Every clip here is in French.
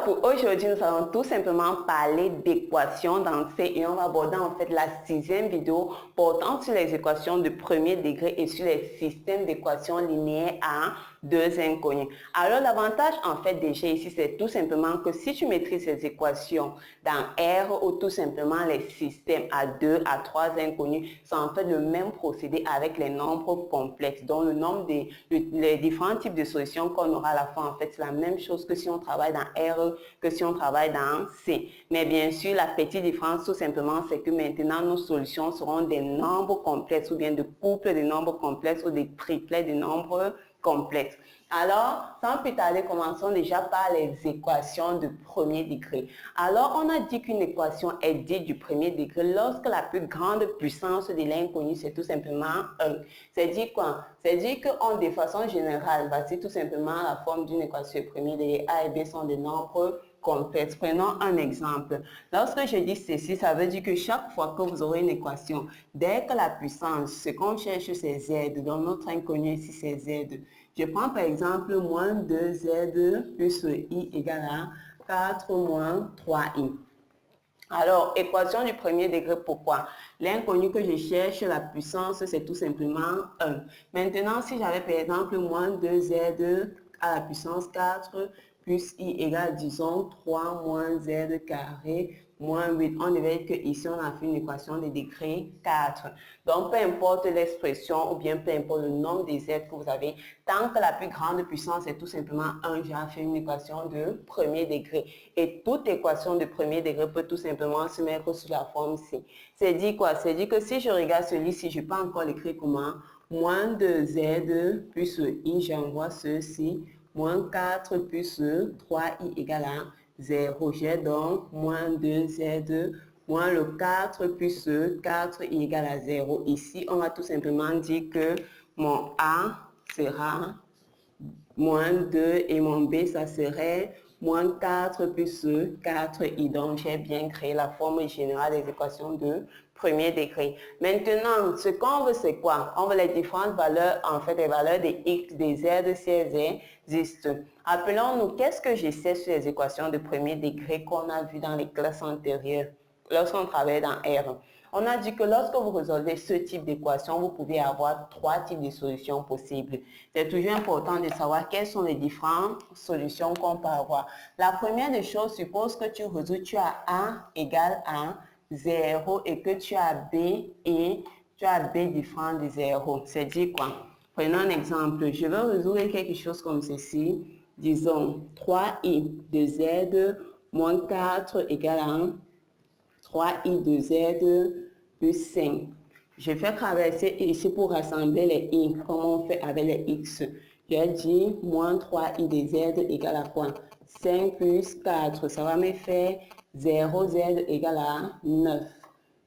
pour aujourd'hui, nous allons tout simplement parler d'équations dans C et on va aborder en fait la 6e vidéo portant sur les équations de premier degré et sur les systèmes d'équations linéaires à deux inconnus. Alors l'avantage en fait déjà ici, c'est tout simplement que si tu maîtrises ces équations dans R ou tout simplement les systèmes à 2, à 3 inconnus, c'est en fait le même procédé avec les nombres complexes. Donc le nombre les différents types de solutions qu'on aura à la fin, en fait, c'est la même chose que si on travaille dans R, que si on travaille dans C. Mais bien sûr, la petite différence tout simplement, c'est que maintenant nos solutions seront des nombres complexes ou bien de couples de nombres complexes ou des triplets de nombres complexes. Alors, sans plus tarder, commençons déjà par les équations de premier degré. Alors, on a dit qu'une équation est dite du premier degré lorsque la plus grande puissance de l'inconnu, c'est tout simplement 1. C'est dit quoi? C'est dit qu'on, de façon générale, voici tout simplement la forme d'une équation de premier degré. A et B sont des nombres complexes. Prenons un exemple. Lorsque je dis ceci, ça veut dire que chaque fois que vous aurez une équation, dès que la puissance, ce qu'on cherche, c'est Z, donc notre inconnu ici, c'est Z. Je prends par exemple moins 2Z plus I égale à 4 moins 3I. Alors, équation du premier degré, pourquoi? L'inconnu que je cherche, la puissance, c'est tout simplement 1. Maintenant, si j'avais par exemple moins 2Z à la puissance 4 plus I égale, disons, 3 moins Z carré moins 8. On devait dire qu'ici, on a fait une équation de degré 4. Donc, peu importe l'expression ou bien peu importe le nombre de Z que vous avez, tant que la plus grande puissance est tout simplement 1, j'ai fait une équation de premier degré. Et toute équation de premier degré peut tout simplement se mettre sous la forme C. C'est dit quoi? C'est dit que si je regarde celui-ci, je peux encore l'écrire comment? Moins 2Z plus I, j'envoie ceci, moins 4 plus 3I égale à 0. J'ai donc moins 2Z moins le 4 plus 4I égale à 0. Ici, on va tout simplement dire que mon A sera moins 2 et mon B, ça serait moins 4 plus 4i. Donc, j'ai bien créé la forme générale des équations de premier degré. Maintenant, ce qu'on veut, c'est quoi? On veut les différentes valeurs, en fait, les valeurs des x, des z, si elles existent. Appelons-nous, qu'est-ce que je sais sur les équations de premier degré qu'on a vu dans les classes antérieures, lorsqu'on travaille dans R? On a dit que lorsque vous résolvez ce type d'équation, vous pouvez avoir 3 types de solutions possibles. C'est toujours important de savoir quelles sont les différentes solutions qu'on peut avoir. La première des choses suppose que tu résous, tu as A égale à 0 et que tu as B et tu as B différent de 0. C'est dit quoi? Prenons un exemple. Je vais résoudre quelque chose comme ceci. Disons 3i de Z moins 4 égale à 3i de Z plus 5. Je vais traverser ici pour rassembler les i, comme on fait avec les x. J'ai dit moins 3i de Z égale à quoi? 5 plus 4, ça va me faire 0Z égale à 9.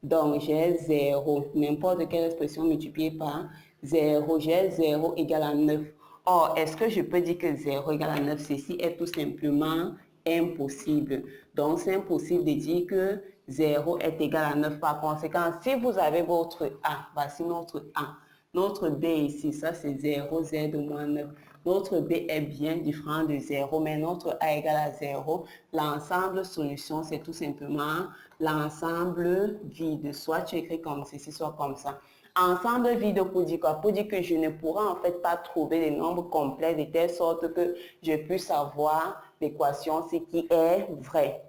Donc, j'ai 0, n'importe quelle expression multipliée par 0, j'ai 0 égale à 9. Or, est-ce que je peux dire que 0 égale à 9? Ceci est tout simplement impossible. Donc, c'est impossible de dire que 0 est égal à 9. Par conséquent, si vous avez votre A, voici notre A. Notre B ici, ça c'est 0, Z moins 9. Notre B est bien différent de 0, mais notre A égale à 0. L'ensemble solution, c'est tout simplement l'ensemble vide. Soit tu écris comme ceci, soit comme ça. Ensemble vide pour dire quoi? Pour dire que je ne pourrai en fait pas trouver des nombres complexes de telle sorte que je puisse avoir l'équation, ce qui est vrai.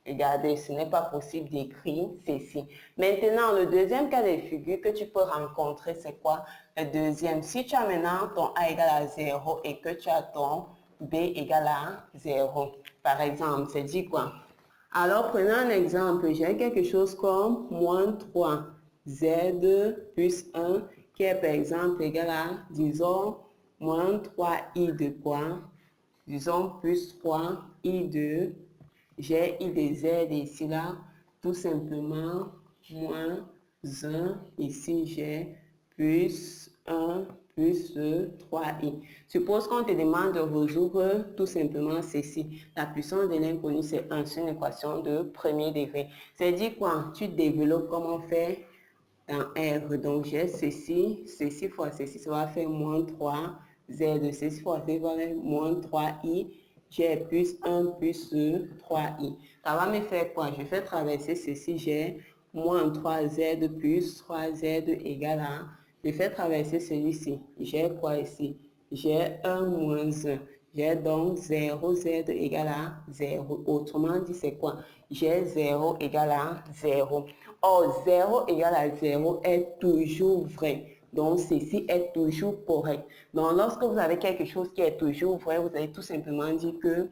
Regardez, ce n'est pas possible d'écrire ceci. Maintenant, le deuxième cas de figure que tu peux rencontrer, c'est quoi? Le deuxième, si tu as maintenant ton A égale à 0 et que tu as ton B égale à 0, par exemple, c'est dit quoi? Alors, prenons un exemple. J'ai quelque chose comme moins 3Z plus 1 qui est par exemple égal à, disons, moins 3i de quoi? Disons plus 3i de, j'ai i de z ici là, tout simplement moins 1, ici j'ai plus 1 plus 3i. Suppose qu'on te demande de résoudre tout simplement ceci. La puissance de l'inconnu, c'est 1, c'est une équation de premier degré. C'est dit quoi? Tu développes comment faire dans R. Donc j'ai ceci fois ceci, ça va faire moins 3Z. Ceci fois ceci va faire moins 3I. j'ai plus 1 plus 3i. Ça va me faire quoi? Je fais traverser ceci, j'ai moins 3z plus 3z égale à... Je fais traverser celui-ci, j'ai quoi ici? J'ai 1 moins 1. J'ai donc 0z égale à 0. Autrement dit, c'est quoi? J'ai 0 égale à 0. Or, 0 égale à 0 est toujours vrai. Donc, ceci est toujours correct. Donc, lorsque vous avez quelque chose qui est toujours vrai, vous allez tout simplement dire que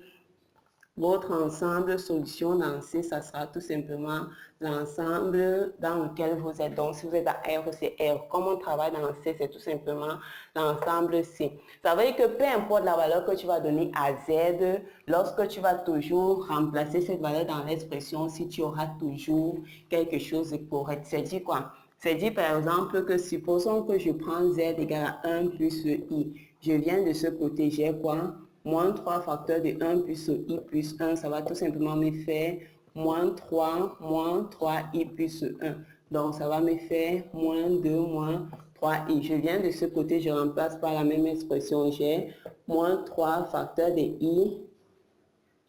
votre ensemble solution dans C, ça sera tout simplement l'ensemble dans lequel vous êtes. Donc, si vous êtes à R, c'est R. Comme on travaille dans C, c'est tout simplement l'ensemble C. Ça veut dire que peu importe la valeur que tu vas donner à Z, lorsque tu vas toujours remplacer cette valeur dans l'expression, si tu auras toujours quelque chose de correct. C'est dit quoi? C'est dit par exemple que supposons que je prends Z égale à 1 plus I. Je viens de ce côté, j'ai quoi? Moins 3 facteurs de 1 plus I plus 1, ça va tout simplement me faire moins 3i plus 1. Donc, ça va me faire moins 2 moins 3i. Je viens de ce côté, je remplace par la même expression. J'ai moins 3 facteurs de i,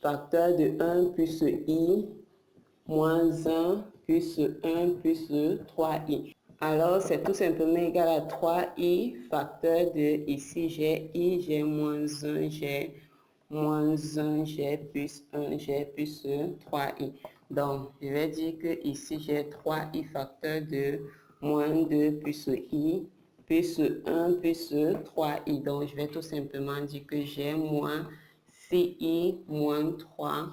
facteur de 1 plus i, moins 1 plus 1 plus 3i. Alors, c'est tout simplement égal à 3i facteur de, ici j'ai i, j'ai moins 1, j'ai moins 1, j'ai plus 1, j'ai plus 3i. Donc, je vais dire que ici j'ai 3i facteur de moins 2 plus i, plus 1 plus 3i. Donc, je vais tout simplement dire que j'ai moins 6i moins 3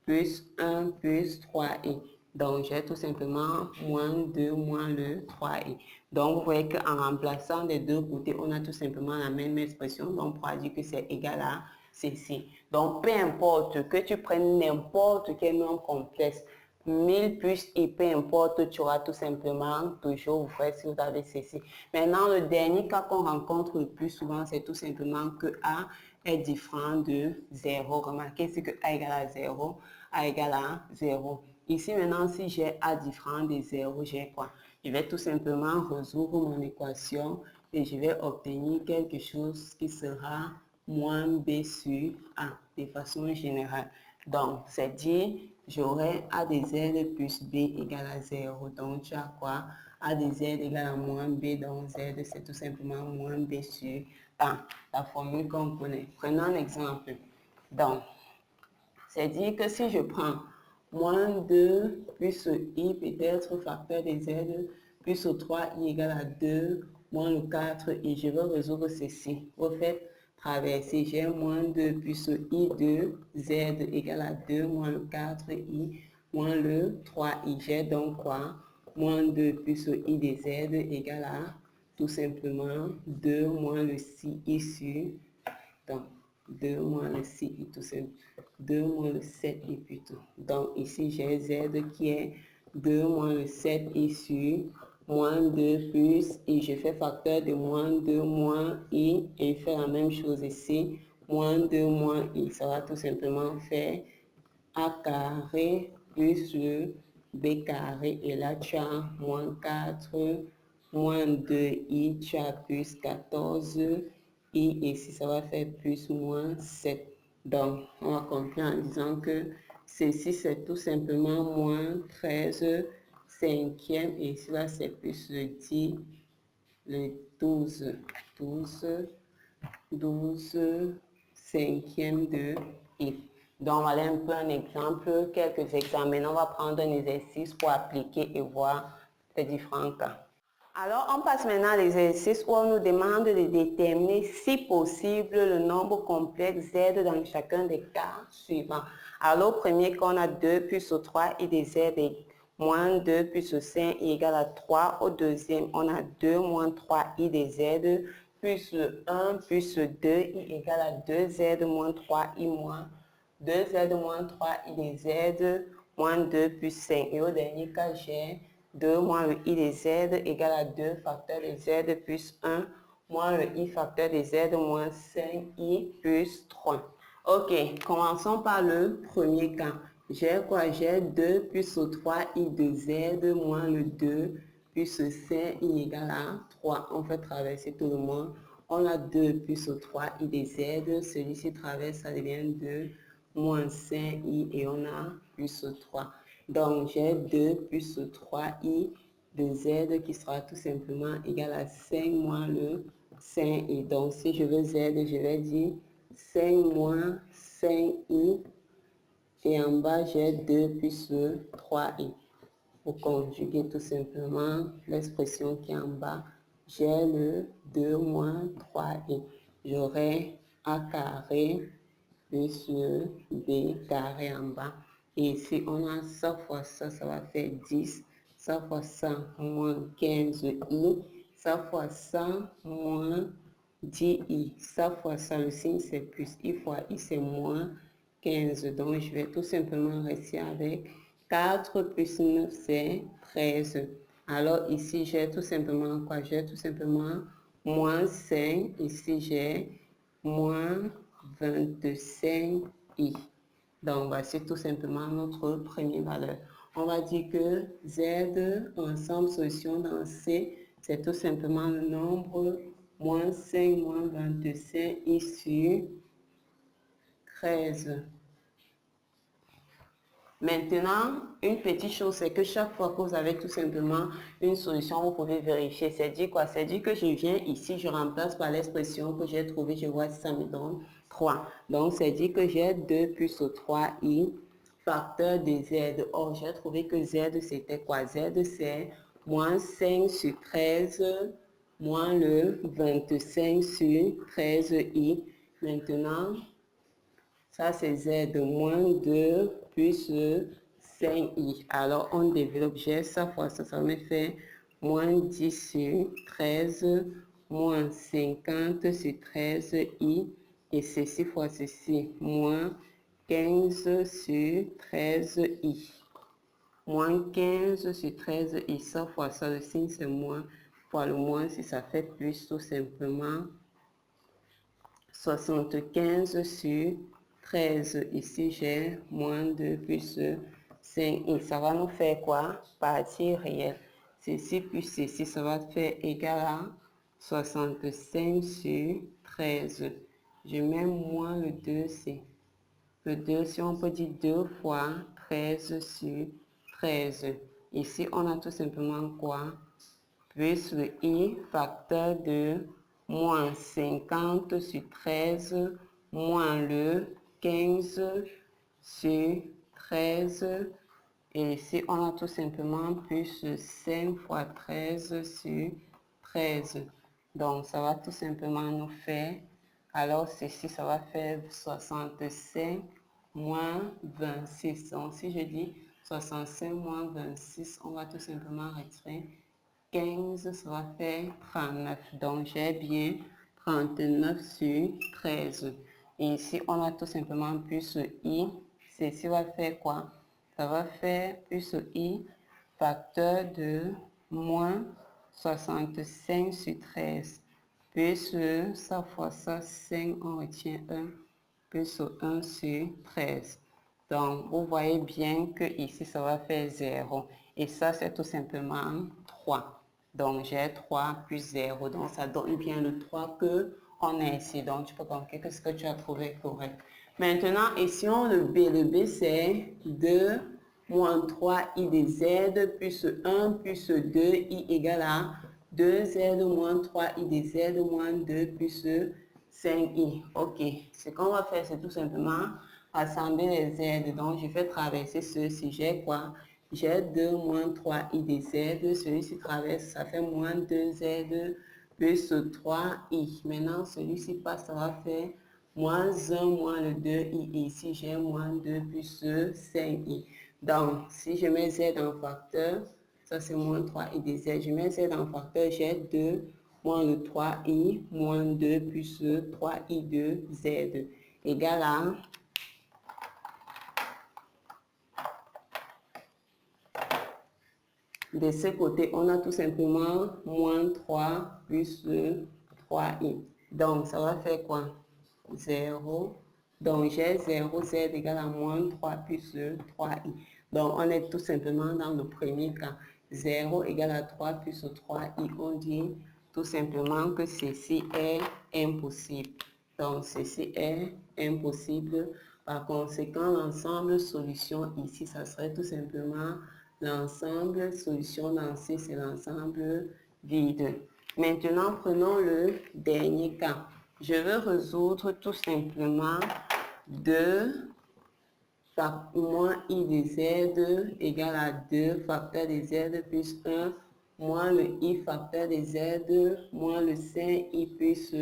plus 1 plus 3i. Donc, j'ai tout simplement moins 2 moins le 3i. Donc, vous voyez qu'en remplaçant des deux côtés, on a tout simplement la même expression. Donc, on pourra dire que c'est égal à ceci. Donc, peu importe que tu prennes n'importe quel nombre complexe, 1000 plus i, peu importe, tu auras tout simplement toujours vrai si vous avez ceci. Maintenant, le dernier cas qu'on rencontre le plus souvent, c'est tout simplement que a est différent de 0. Remarquez, c'est que a égale à 0, a égale à 0. Ici, maintenant, si j'ai a différent de 0, j'ai quoi? Je vais tout simplement résoudre mon équation et je vais obtenir quelque chose qui sera moins b sur a de façon générale. Donc, c'est dit, j'aurai a de z plus b égale à 0. Donc, tu as quoi? A de z égale à moins b, donc z, c'est tout simplement moins b sur a. La formule qu'on connaît. Prenons un exemple. Donc, c'est dire que si je prends moins 2 plus i peut-être facteur de z plus 3i égale à 2 moins le 4 et je vais résoudre ceci. Vous faites traverser, j'ai moins 2 plus i de z égale à 2 moins le 4i moins le 3i. J'ai donc quoi? Moins 2 plus i de z égale à tout simplement 2 moins le 6i sur, donc 2 moins le 6i tout simple, 2 moins le 7i plutôt. Donc ici j'ai z qui est 2 moins le 7i sur moins 2 plus, et je fais facteur de moins 2 moins i, et je fais la même chose ici, moins 2 moins i. Ça va tout simplement faire a carré plus le b carré, et là tu as moins 4 moins 2i, tu as plus 14 i, et ici ça va faire plus moins 7. Donc on va conclure en disant que ceci c'est tout simplement moins 13 cinquième, et ici là c'est plus le 10, le 12 cinquième de i. Donc, voilà un peu un exemple, quelques examens. On va prendre un exercice pour appliquer et voir les différents cas. Alors, on passe maintenant à l'exercice où on nous demande de déterminer, si possible, le nombre complexe z dans chacun des cas suivants. Alors, au premier cas, on a 2 plus 3 i de z est moins 2 plus 5 i égale à 3. Au deuxième, on a 2 moins 3 i de z plus 1 plus 2 i égale à 2z moins 3 i moins 2z moins 3 i de z moins 2 plus 5. Et au dernier cas, j'ai 2 moins le i de z égale à 2 facteur de z plus 1 moins le i facteur de z moins 5i plus 3. Ok, commençons par le premier cas. J'ai quoi? J'ai 2 plus 3i de z moins le 2 plus 5i égale à 3. On fait traverser tout le monde. On a 2 plus 3i de z. Celui-ci traverse, ça devient 2 moins 5i et on a plus 3. Donc, j'ai 2 plus 3i de z qui sera tout simplement égal à 5 moins le 5i. Donc, si je veux z, je vais dire 5 moins 5i et en bas, j'ai 2 plus 3i. Pour conjuguer tout simplement l'expression qui est en bas, j'ai le 2 moins 3i. J'aurai a carré plus le b carré en bas. Et ici, on a ça fois ça, ça va faire 10. Ça fois ça, moins 15i. Ça fois ça, moins 10i. Ça fois ça, le signe c'est plus. I fois i, c'est moins 15. Donc, je vais tout simplement rester avec 4 plus 9, c'est 13. Alors, ici, j'ai tout simplement quoi? J'ai tout simplement moins 5. Ici, j'ai moins 25i. Donc, voici tout simplement notre première valeur. On va dire que Z, ensemble, solution dans C, c'est tout simplement le nombre moins 5 moins 25i sur 13. Maintenant, une petite chose, c'est que chaque fois que vous avez tout simplement une solution, vous pouvez vérifier. C'est dit quoi? C'est dit que je viens ici, je remplace par l'expression que j'ai trouvée, je vois si ça me donne 3. Donc, c'est dit que j'ai 2 plus 3i facteur de z. Or, j'ai trouvé que z, c'était quoi? Z, c'est moins 5 sur 13 moins le 25 sur 13i. Maintenant, ça, c'est z moins 2 plus 5i. Alors, on développe, j'ai ça fois ça, ça me fait moins 10 sur 13 moins 50 sur 13i. Et ceci fois ceci, moins 15 sur 13i. Moins 15 sur 13i, ça fois ça, le signe c'est moins. Fois le moins, si ça fait plus, tout simplement 75 sur 13. Ici, j'ai moins 2 plus 5. Et ça va nous faire quoi? Partie réelle. Ceci plus ceci, ça va faire égal à 65 sur 13. Je mets moins le 2, c'est le 2, si on peut dire 2 fois 13 sur 13. Ici, on a tout simplement quoi? Plus le i facteur de moins 50 sur 13 moins le 15 sur 13. Et ici, on a tout simplement plus 5 fois 13 sur 13. Donc, ça va tout simplement nous faire, alors ceci, ça va faire 65 moins 26. Donc, si je dis 65 moins 26, on va tout simplement retirer 15, ça va faire 39. Donc, j'ai bien 39 sur 13. Et ici, on a tout simplement plus i. Ceci va faire quoi? Ça va faire plus i facteur de moins 65 sur 13. Plus ça fois ça, 5, on retient 1. Plus 1 sur 13. Donc, vous voyez bien que ici, ça va faire 0. Et ça, c'est tout simplement 3. Donc, j'ai 3 plus 0. Donc, ça donne bien le 3 que on a ici. Donc, tu peux calculer que ce que tu as trouvé correct. Maintenant, essayons le B. Le B, c'est 2 moins 3i de z plus 1 plus 2i égale à 2z moins 3i de z moins 2 plus 5i. Ok, ce qu'on va faire, c'est tout simplement rassembler les z. Donc, je vais traverser ceci. J'ai quoi? J'ai 2 moins 3i de z. Celui-ci traverse, ça fait moins 2z plus 3i. Maintenant, celui-ci passe, ça va faire moins 1 moins le 2i. Et ici, j'ai moins 2 plus 5i. Donc, si je mets z en facteur, ça c'est moins 3i de z. Je mets z en facteur, j'ai 2 moins le 3i moins 2 plus 3i de z égale à de ce côté, on a tout simplement moins 3 plus 3i. Donc, ça va faire quoi? 0. Donc, j'ai 0, z égale à moins 3 plus 3i. Donc, on est tout simplement dans le premier cas. 0 égale à 3 plus 3i. On dit tout simplement que ceci est impossible. Donc, ceci est impossible Par conséquent, l'ensemble solution ici, ça serait tout simplement l'ensemble solution dans C, c'est l'ensemble vide. Maintenant, prenons le dernier cas. Je veux résoudre tout simplement 2 moins I de Z égale à 2 facteur de Z plus 1 moins le I facteur de Z moins le 5I plus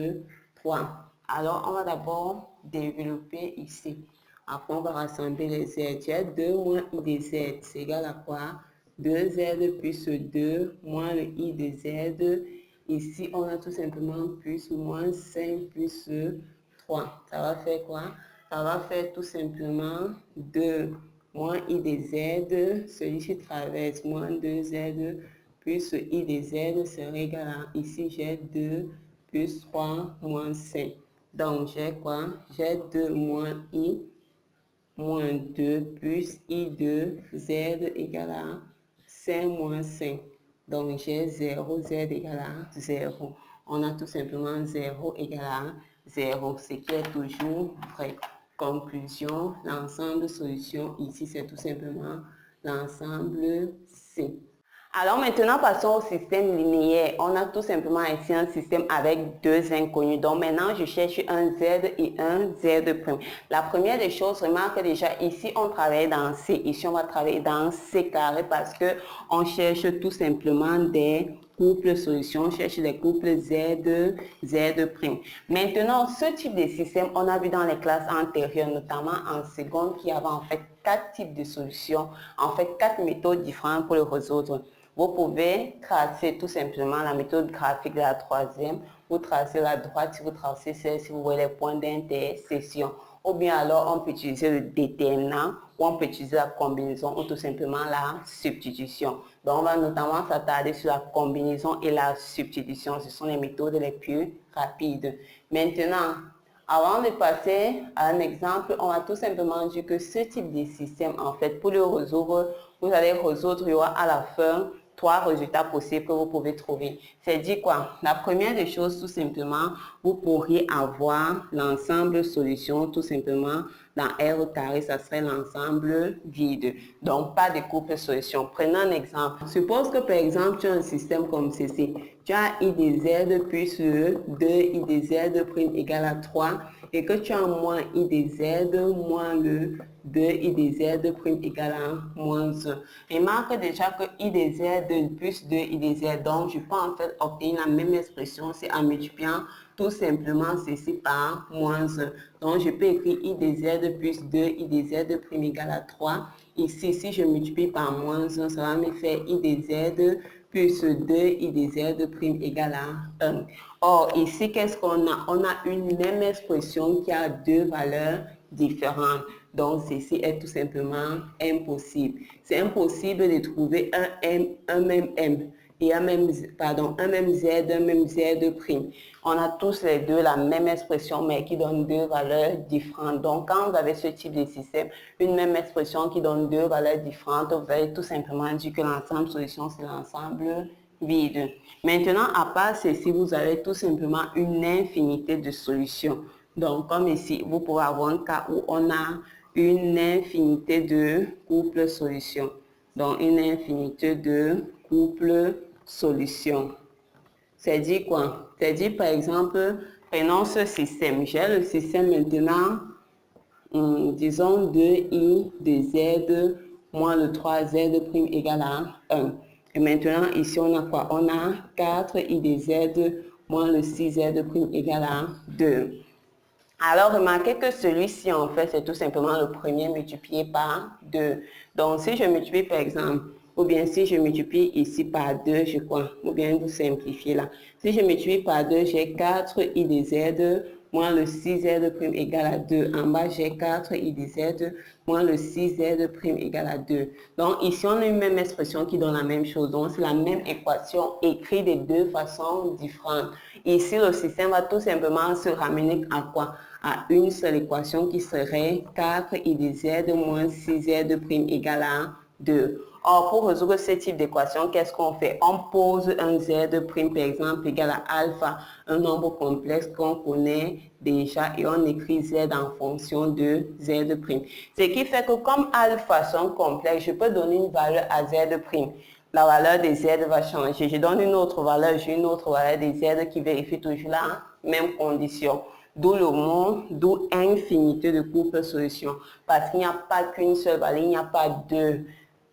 3. Alors, on va d'abord développer ici. Après, on va rassembler les Z. J'ai 2 moins I de Z, c'est égal à quoi? 2Z plus 2 moins le I de Z. Ici, on a tout simplement plus ou moins 5 plus 3. Ça va faire quoi? Ça va faire tout simplement 2 moins I de Z, celui-ci traverse, moins 2Z plus I de Z serait égal à, ici j'ai 2 plus 3 moins 5. Donc j'ai quoi? J'ai 2 moins I moins 2 plus I de Z égale à 5 moins 5. Donc j'ai 0, Z égale à 0. On a tout simplement 0 égale à 0, ce qui est toujours vrai. Conclusion, l'ensemble solution ici, c'est tout simplement l'ensemble C. Alors maintenant, passons au système linéaire. On a tout simplement ici un système avec 2 inconnus. Donc maintenant, je cherche un Z et un Z'. La première des choses, remarque déjà ici, on travaille dans C. Ici, on va travailler dans C carré parce que on cherche tout simplement des couple solution, on cherche les couples Z, Z'. Maintenant, ce type de système, on a vu dans les classes antérieures, notamment en seconde, qu'il y avait en fait 4 types de solutions, en fait 4 méthodes différentes pour le résoudre. Vous pouvez tracer tout simplement la méthode graphique de la troisième, vous tracez la droite, si vous tracez celle, si vous voyez les points d'intersection. Ou bien alors, on peut utiliser le déterminant, ou on peut utiliser la combinaison, ou tout simplement la substitution. Donc, on va notamment s'attarder sur la combinaison et la substitution. Ce sont les méthodes les plus rapides. Maintenant, avant de passer à un exemple, on va tout simplement dire que ce type de système, en fait, pour le résoudre, vous allez résoudre, il y aura à la fin 3 résultats possibles que vous pouvez trouver. C'est dit quoi? La première des choses, tout simplement, vous pourriez avoir l'ensemble solution, tout simplement, dans R carré, ça serait l'ensemble vide. Donc, pas de couple solution. Prenons un exemple. Suppose que, par exemple, tu as un système comme ceci. Tu as I de Z plus le 2I de Z' égale à 3 et que tu as moins I de Z moins le 2I de Z' égale à moins 1. Remarque déjà que I de Z plus 2I de Z, donc je peux en fait obtenir la même expression, c'est en multipliant tout simplement ceci par moins 1. Donc je peux écrire I de Z plus 2I de Z' égale à 3. Ici, si je multiplie par moins 1, ça va me faire I de Z plus 2I de Z' égale à 1. Or, ici, qu'est-ce qu'on a? On a une même expression qui a deux valeurs différentes. Donc, ceci est tout simplement impossible. C'est impossible de trouver un même M et un même Z, un même Z'. On a tous les deux la même expression, mais qui donne deux valeurs différentes. Donc, quand vous avez ce type de système, une même expression qui donne deux valeurs différentes, vous allez tout simplement dire que l'ensemble solution, c'est l'ensemble vide. Maintenant, à part ceci, vous avez tout simplement une infinité de solutions. Donc, comme ici, vous pouvez avoir un cas où on a une infinité de couples solutions. Donc, une infinité de couples solutions. C'est dit quoi? C'est dit, par exemple, prenons ce système. J'ai le système maintenant, disons 2i de z moins le 3z' égale à 1. Et maintenant, ici, on a quoi? On a 4i de z moins le 6z' égale à 2. Alors, remarquez que celui-ci, en fait, c'est tout simplement le premier multiplié par 2. Donc, si je multiplie, par exemple, ou bien si je multiplie ici par 2, je crois, ou bien vous simplifiez là. Si je multiplie par 2, j'ai 4i de z moins le 6z' égale à 2. En bas, j'ai 4i de z moins le 6z' égale à 2. Donc, ici, on a une même expression qui donne la même chose. Donc, c'est la même équation écrite de deux façons différentes. Ici, le système va tout simplement se ramener à quoi? À une seule équation qui serait 4i de z moins 6z' égale à 2. Or, pour résoudre ce type d'équation, qu'est-ce qu'on fait? On pose un z', par exemple, égal à alpha, un nombre complexe qu'on connaît déjà, et on écrit z en fonction de z'. Ce qui fait que comme alpha sont complexes, je peux donner une valeur à z'. La valeur des z va changer. Je donne une autre valeur, j'ai une autre valeur des z qui vérifie toujours la même condition. D'où le mot, d'où infinité de couples solutions. Parce qu'il n'y a pas qu'une seule valeur, il n'y a pas deux.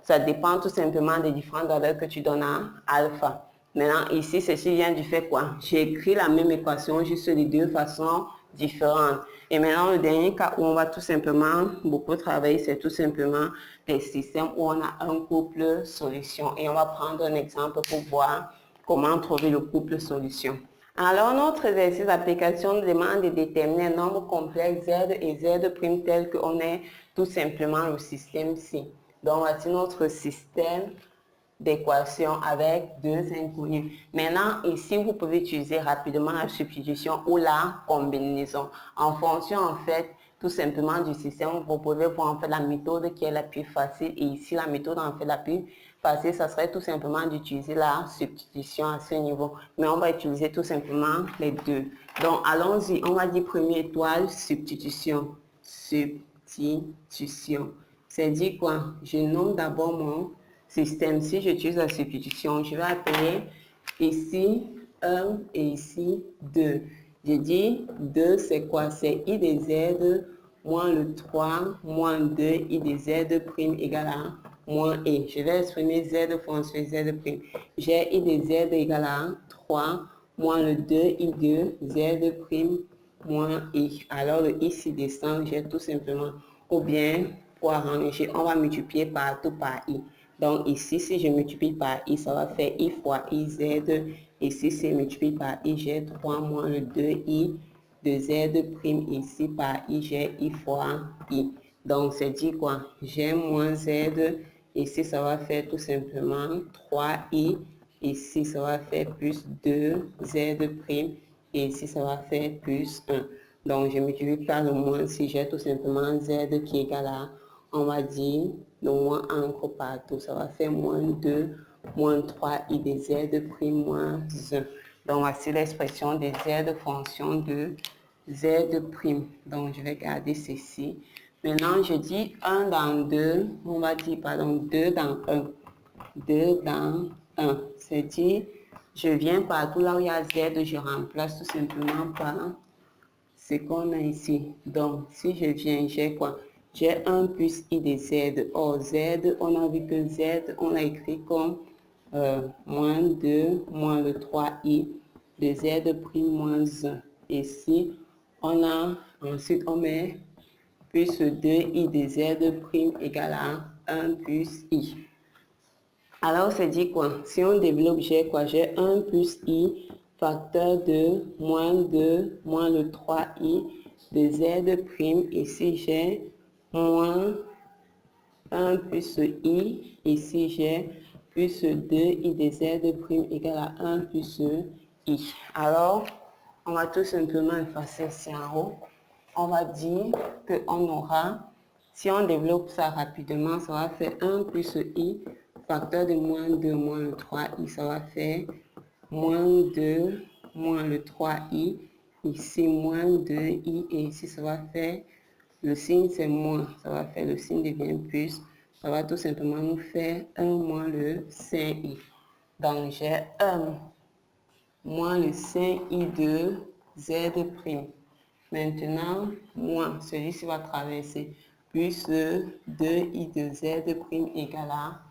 Ça dépend tout simplement des différentes valeurs que tu donnes à alpha. Maintenant, ici, ceci vient du fait quoi? J'ai écrit la même équation juste de deux façons différentes. Et maintenant, le dernier cas où on va tout simplement beaucoup travailler, c'est tout simplement les systèmes où on a un couple solution. Et on va prendre un exemple pour voir comment trouver le couple solution. Alors, notre exercice d'application demande de déterminer un nombre complexe Z et Z' tel qu'on est tout simplement le système ci. Donc, voici notre système d'équation avec deux inconnus. Maintenant, ici, vous pouvez utiliser rapidement la substitution ou la combinaison. En fonction, en fait, tout simplement du système, vous pouvez voir en fait la méthode qui est la plus facile. Et ici, la méthode en fait la plus facile, ça serait tout simplement d'utiliser la substitution à ce niveau. Mais on va utiliser tout simplement les deux. Donc, allons-y. On va dire première étoile, substitution. Substitution. C'est dit quoi? Je nomme d'abord mon système. Si j'utilise la substitution, je vais appeler ici 1 et ici 2. Je dis 2, c'est quoi? C'est I des Z moins le 3 moins 2 I des Z prime égale à moins I. Je vais exprimer Z fois sur Z prime. J'ai I des Z égale à 3 moins le 2 I2 Z prime moins I. Alors le I s'y descend, j'ai tout simplement, ou bien pour arranger, on va multiplier partout par I. Donc ici, si je multiplie par I, ça va faire I fois IZ. Ici, si je multiplie par I, j'ai 3 moins le 2I de Z prime ici par I, j'ai I fois I. Donc c'est dit quoi? J'ai moins Z. Ici, ça va faire tout simplement 3I. Ici, ça va faire plus 2Z prime. Et ici, ça va faire plus 1. Donc, je multiplie par le moins si j'ai tout simplement Z qui est égal à, on va dire, le moins encore partout. Ça va faire moins 2, moins 3 I de Z prime moins 1. Donc, voici l'expression de Z fonction de Z prime. Donc, je vais garder ceci. Maintenant, je dis 1 dans 2, on va dire, pardon, 2 dans 1. 2 dans 1. C'est dit, je viens partout là où il y a Z, je remplace tout simplement par ce qu'on a ici. Donc, si je viens, j'ai quoi? J'ai 1 plus I de Z. Or, Z, on a vu que Z, on l'a écrit comme moins 2 moins le 3I de Z prime moins 1. Ici, on a, ensuite, on met plus 2I de Z prime égale à 1 plus I. Alors, c'est dit quoi? Si on développe, j'ai quoi? J'ai 1 plus I facteur de moins 2 moins le 3I de Z prime. Ici, j'ai moins 1 plus I. Ici, j'ai plus 2I de Z prime égale à 1 plus I. Alors, on va tout simplement effacer ici en haut. On va dire qu'on aura, si on développe ça rapidement, ça va faire 1 plus I facteur de moins 2 moins le 3i, ça va faire moins 2 moins le 3i, ici moins 2i, et ici ça va faire, le signe c'est moins, ça va faire, le signe devient plus, ça va tout simplement nous faire 1 moins le 5i. Donc j'ai 1 moins le 5i de z'. Maintenant, moins, celui-ci va traverser, plus 2i de z' égale à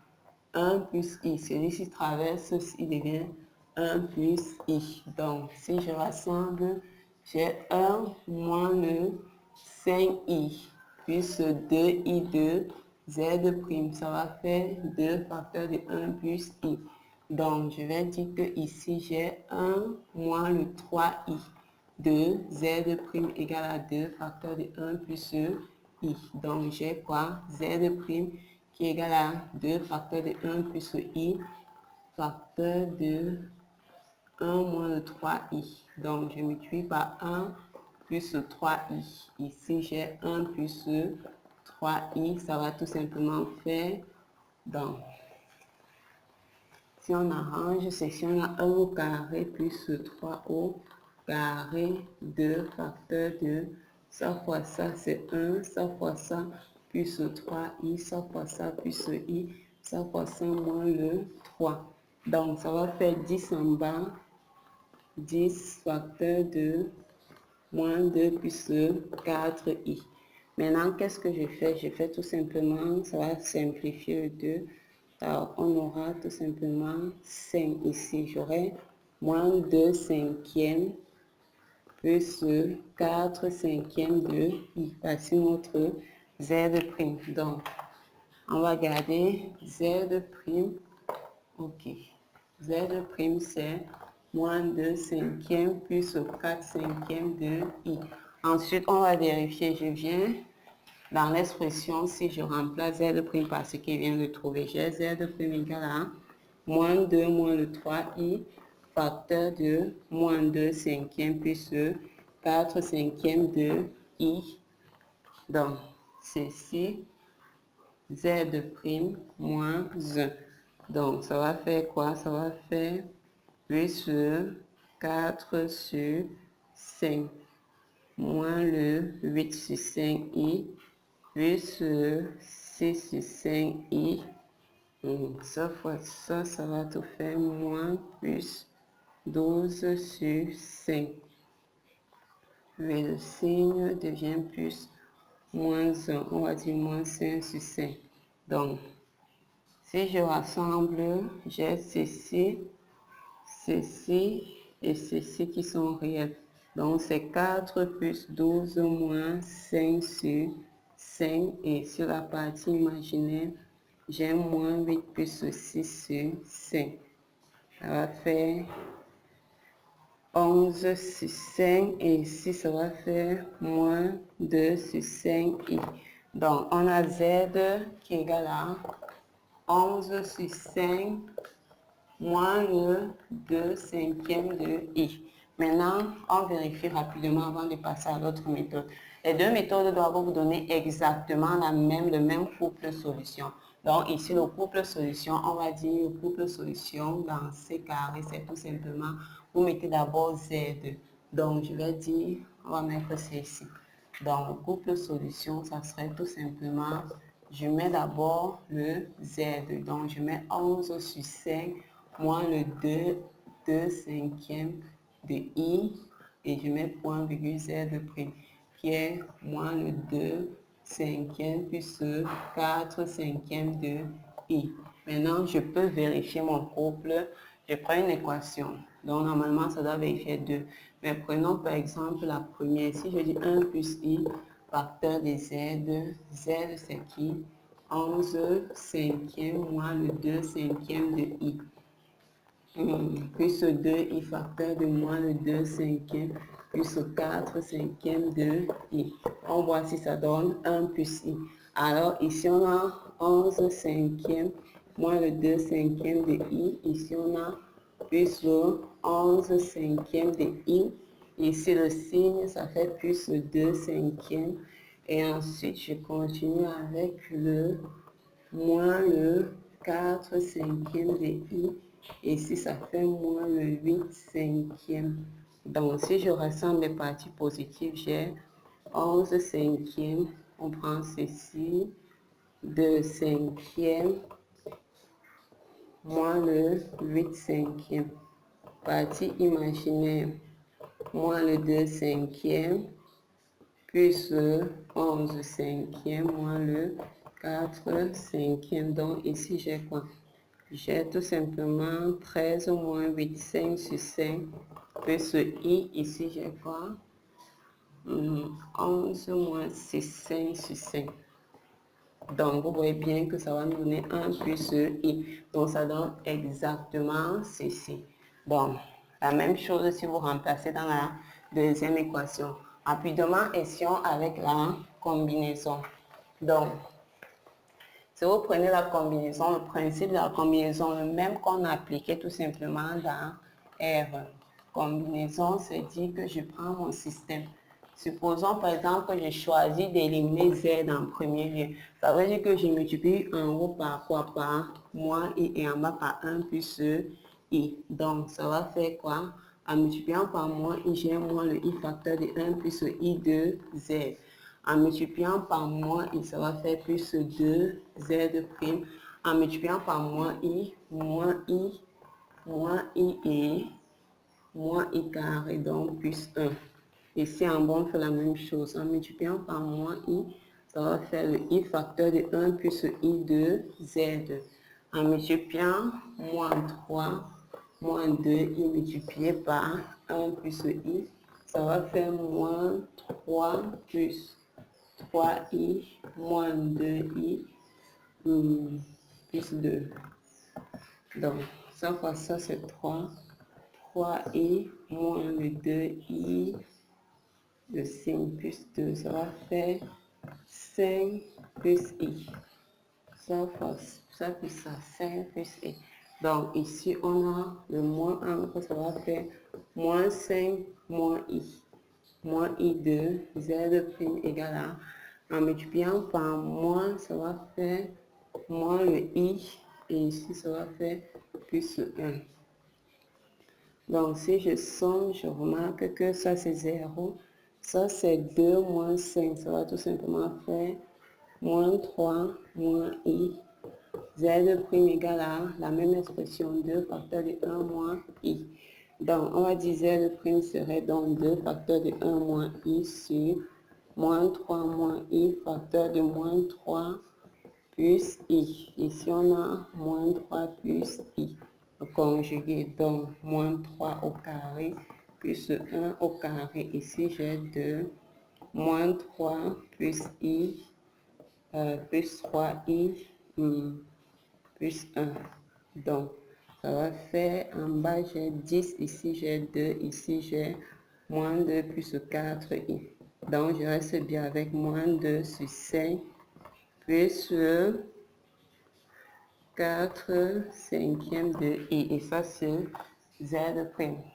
1 plus i. Celui-ci traverse, il devient 1 plus i. Donc, si je rassemble, j'ai 1 moins le 5i plus 2i de z'. Ça va faire 2 facteurs de 1 plus i. Donc, je vais dire que ici, j'ai 1 moins le 3i de z' égale à 2 facteurs de 1 plus i. Donc, j'ai quoi? Z' qui est égal à 2 facteurs de 1 plus i, facteur de 1 moins le 3i. Donc, je multiplie par 1 plus 3i. Ici, j'ai 1 plus 3i. Ça va tout simplement faire, donc, Si on arrange, c'est si on a 1 au carré plus 3 au carré de facteur de ça fois ça, c'est 1, ça fois ça, plus 3i, ça fois ça, plus i, ça fois ça, moins le 3. Donc, ça va faire 10 en bas, 10 facteur de moins 2 plus 4i. Maintenant, qu'est-ce que je fais? Je fais tout simplement, ça va simplifier le 2. Alors, on aura tout simplement 5 ici. J'aurai moins 2 cinquièmes plus 4 cinquièmes de i. Voici notre z'. Donc, on va garder z'. Ok. Z' c'est moins 2 cinquièmes plus 4 cinquièmes de i. Ensuite, on va vérifier. Je viens dans l'expression, si je remplace z' par ce qu'il vient de trouver, j'ai z' égale à moins 2 moins le 3i facteur de moins 2 cinquièmes plus 4 cinquièmes de i. Donc, ceci, z' moins 1. Donc, ça va faire quoi? Ça va faire plus 4 sur 5 moins le 8 sur 5i plus 6 sur 5i. Ça fois ça, ça va tout faire moins plus 12 sur 5. Mais le signe devient plus moins 1. On va dire moins 5 sur 5. Donc, si je rassemble, j'ai ceci, ceci et ceci qui sont réels. Donc, c'est 4 plus 12 moins 5 sur 5. Et sur la partie imaginaire, j'ai moins 8 plus 6 sur 5. Ça va faire 11 sur 5. Et ici, ça va faire moins 2 sur 5i. Donc, on a z qui est égal à 11 sur 5 moins le 2 cinquième de i. Maintenant, on vérifie rapidement avant de passer à l'autre méthode. Les deux méthodes doivent vous donner exactement le même couple solution. Donc ici, le couple solution, on va dire le couple solution dans C carré, c'est tout simplement, vous mettez d'abord Z. Donc je vais dire, on va mettre ceci. Donc le couple solution, ça serait tout simplement, je mets d'abord le Z. Donc je mets 11 sur 5 moins le 2 cinquièmes de i et je mets point virgule z' qui est moins le 2 cinquièmes plus 4 cinquièmes de i. Maintenant, je peux vérifier mon couple. Je prends une équation. Donc, normalement, ça doit vérifier 2. Mais prenons par exemple la première. Si je dis 1 plus i, facteur de z, z c'est qui? 11 cinquièmes moins le 2 cinquièmes de i. Plus 2i facteur de moins le 2 cinquième plus 4 cinquième de i. On voit si ça donne 1 plus i. Alors ici on a 11 cinquième moins le 2 cinquième de i. Ici on a plus le 11 cinquième de i. Ici le signe ça fait plus 2 cinquième. Et ensuite je continue avec le moins le 4 cinquième de i. Et ici, ça fait moins le 8 cinquième. Donc, si je rassemble les parties positives, j'ai 11 cinquième. On prend ceci. 2 cinquième moins le 8 cinquième. Partie imaginaire, moins le 2 cinquième plus 11 cinquième moins le 4 cinquième. Donc, ici, j'ai quoi? J'ai tout simplement 13 moins 8, 5 sur 5, plus i, ici j'ai quoi? 11 moins 6, 5 sur 5. Donc, vous voyez bien que ça va nous donner 1 plus i. Donc, ça donne exactement ceci. Donc, la même chose si vous remplacez dans la deuxième équation. Rapidement, essayons avec la combinaison. Donc, si vous prenez la combinaison, le principe de la combinaison, le même qu'on a appliqué tout simplement dans R. Combinaison, c'est dire que je prends mon système. Supposons par exemple que j'ai choisi d'éliminer Z en premier lieu. Ça veut dire que je multiplie en haut par quoi? Par moins I et en bas par 1 plus I. Donc ça va faire quoi? En multipliant par moins I, j'ai moins le I facteur de 1 plus I de Z. En multipliant par moins I, ça va faire plus 2 Z prime. En multipliant par moins I et moins I carré, donc plus 1. Ici, en bas, on fait la même chose. En multipliant par moins I, ça va faire le I facteur de 1 plus I de Z. En multipliant moins 3, moins 2, I multiplié par 1 plus I, ça va faire moins 3 plus 3I moins 2I plus 2. Donc, ça fois ça, c'est 3i moins le 2i de 5 plus 2, ça va faire 5 plus i. Ça fois ça plus ça, 5 plus i. Donc ici on a le moins 1, ça va faire moins 5 moins i. Moins i de z' égale à, en multipliant par moins, ça va faire moins le i, et ici ça va faire plus 1. Donc, si je somme, je remarque que ça c'est 0, ça c'est 2 moins 5, ça va tout simplement faire moins 3 moins i, z' égale à la même expression, 2 facteur de 1 moins i. Donc, on va dire z' serait donc 2 facteur de 1 moins i sur moins 3 moins i facteur de moins 3 plus i. Ici, on a moins 3 plus i. Conjugué, donc moins 3 au carré plus 1 au carré. Ici, j'ai 2 moins 3 plus i plus 3i plus 1. Donc, ça va faire, en bas, j'ai 10, ici, j'ai 2, ici, j'ai moins 2 plus 4i. Donc, je reste bien avec moins 2 sur 5 plus 4 cinquièmes de i, et ça c'est z',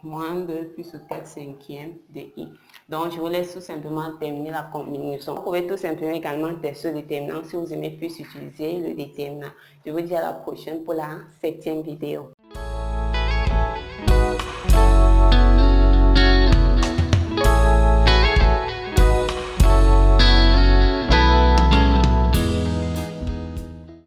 moins 2 plus 4 cinquièmes de i. Donc je vous laisse tout simplement terminer la combinaison. Vous pouvez tout simplement également tester le déterminant si vous aimez plus utiliser le déterminant. Je vous dis à la prochaine pour la 7e vidéo.